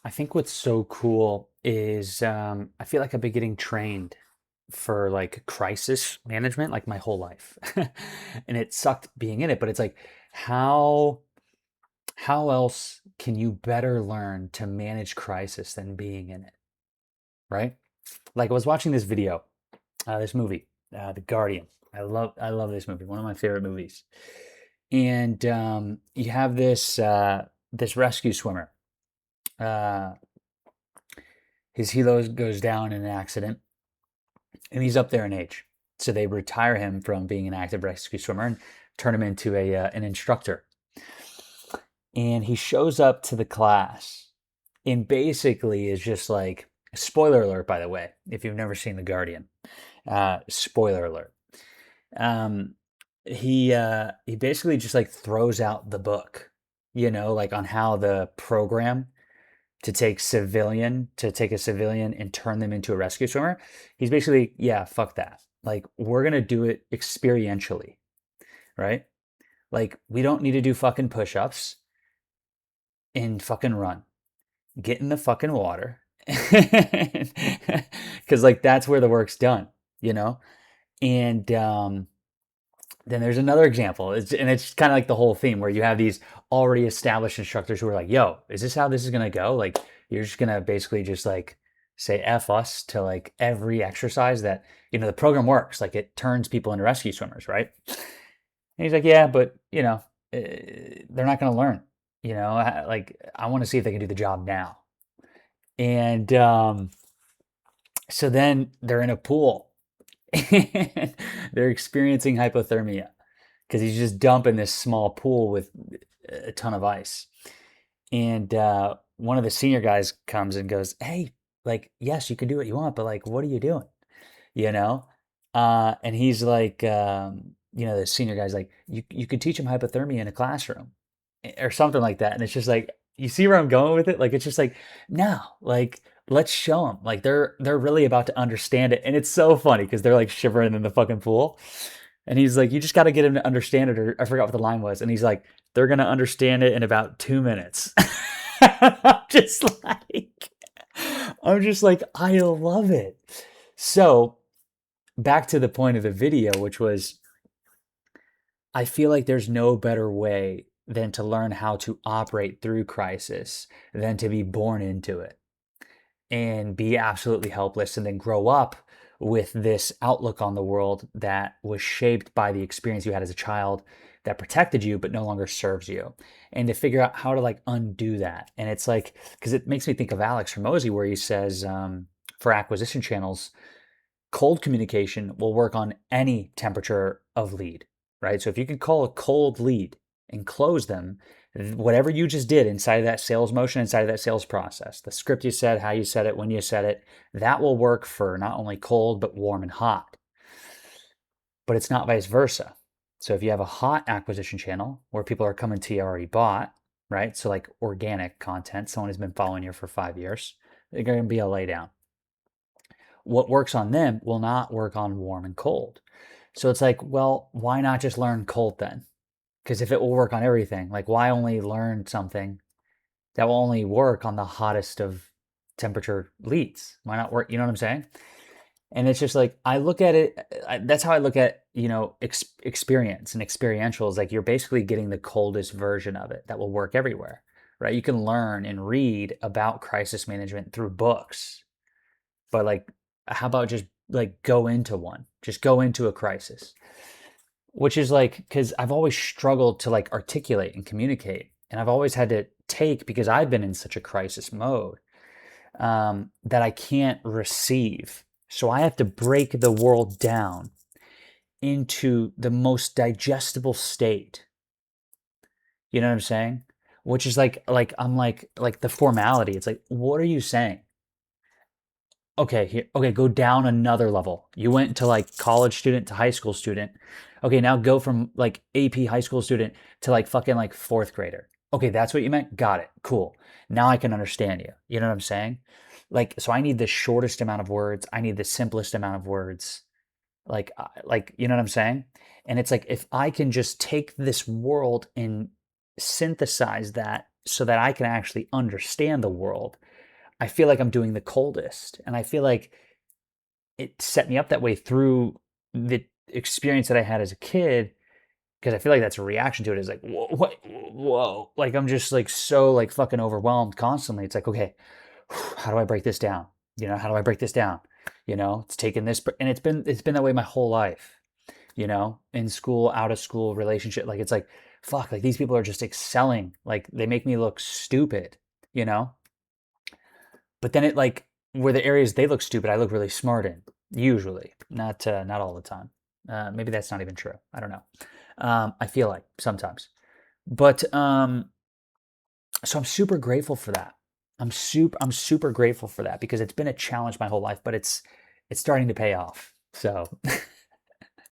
I think what's so cool is I feel like I've been getting trained for like crisis management like my whole life. And it sucked being in it, but it's like how how else can you better learn to manage crisis than being in it, right? Like I was watching this video, this movie, The Guardian. I love this movie, one of my favorite movies. And you have this rescue swimmer. Uh, his helo goes down in an accident, and he's up there in age. So they retire him from being an active rescue swimmer and turn him into an instructor. And he shows up to the class and basically is just like, spoiler alert, by the way, if you've never seen The Guardian, spoiler alert. Um, he basically just like throws out the book, like on how the program to take a civilian and turn them into a rescue swimmer. He's basically, yeah, fuck that. Like, we're gonna do it experientially, right? Like, we don't need to do fucking push-ups and fucking run. Get in the fucking water. Cause like that's where the work's done, you know? And then there's another example. And it's kind of like the whole theme where you have these already established instructors who are like, yo, is this how this is going to go? Like, you're just going to basically just like say F us to like every exercise that, the program works. Like, it turns people into rescue swimmers, right? And he's like, yeah, but, they're not going to learn. Like, I want to see if they can do the job now. And so then they're in a pool and they're experiencing hypothermia because he's just dumping this small pool with a ton of ice. And one of the senior guys comes and goes, "Hey, like, yes, you can do what you want, but like, what are you doing?" You know? And he's like, the senior guy's like, "You could teach him hypothermia in a classroom or something like that." And it's just like, you see where I'm going with it? Like, it's just like, no, like, let's show them. Like, they're really about to understand it, and it's so funny because they're like shivering in the fucking pool. And he's like, you just got to get him to understand it. Or I forgot what the line was. And he's like, they're going to understand it in about 2 minutes. I'm just like, I love it. So back to the point of the video, which was, I feel like there's no better way than to learn how to operate through crisis than to be born into it and be absolutely helpless and then grow up with this outlook on the world that was shaped by the experience you had as a child that protected you but no longer serves you, and to figure out how to like undo that. And it's like, because it makes me think of Alex Hormozy where he says, for acquisition channels, cold communication will work on any temperature of lead, right? So if you can call a cold lead and close them, whatever you just did inside of that sales motion, inside of that sales process, the script you said, how you said it, when you said it, that will work for not only cold, but warm and hot. But it's not vice versa. So if you have a hot acquisition channel where people are coming to you already bought, right? So like organic content, someone has been following you for 5 years, they're going to be a laydown. What works on them will not work on warm and cold. So it's like, well, why not just learn cold then? Because if it will work on everything, like, why only learn something that will only work on the hottest of temperature leads? Why not work? You know what I'm saying? And it's just like, I look at it, that's how I look at, experience and experiential is like, you're basically getting the coldest version of it that will work everywhere, right? You can learn and read about crisis management through books, but like, how about just like go into one, just go into a crisis, which is like, because I've always struggled to like articulate and communicate. And I've always had to take, because I've been in such a crisis mode, that I can't receive. So I have to break the world down into the most digestible state. You know what I'm saying? Which is like I'm like the formality. It's like, what are you saying? Okay, here, okay, go down another level. You went to like college student to high school student. Okay, now go from like AP high school student to like fucking like fourth grader. Okay, that's what you meant? Got it. Cool. Now I can understand you. You know what I'm saying? Like, so I need the shortest amount of words. I need the simplest amount of words. Like, you know what I'm saying? And it's like, if I can just take this world and synthesize that so that I can actually understand the world, I feel like I'm doing the coldest. And I feel like it set me up that way through the experience that I had as a kid, because I feel like that's a reaction to it, is like, whoa, what, whoa, like I'm just like so like fucking overwhelmed constantly. It's like, okay, how do I break this down? How do I break this down? It's taken this, and it's been that way my whole life. In school, out of school, relationship. Like it's like, fuck, like these people are just excelling. Like they make me look stupid. You know. But then it like where the areas they look stupid, I look really smart in. Usually, not all the time. Maybe that's not even true. I don't know. I feel like sometimes, but so I'm super grateful for that. I'm super grateful for that because it's been a challenge my whole life, but it's starting to pay off. So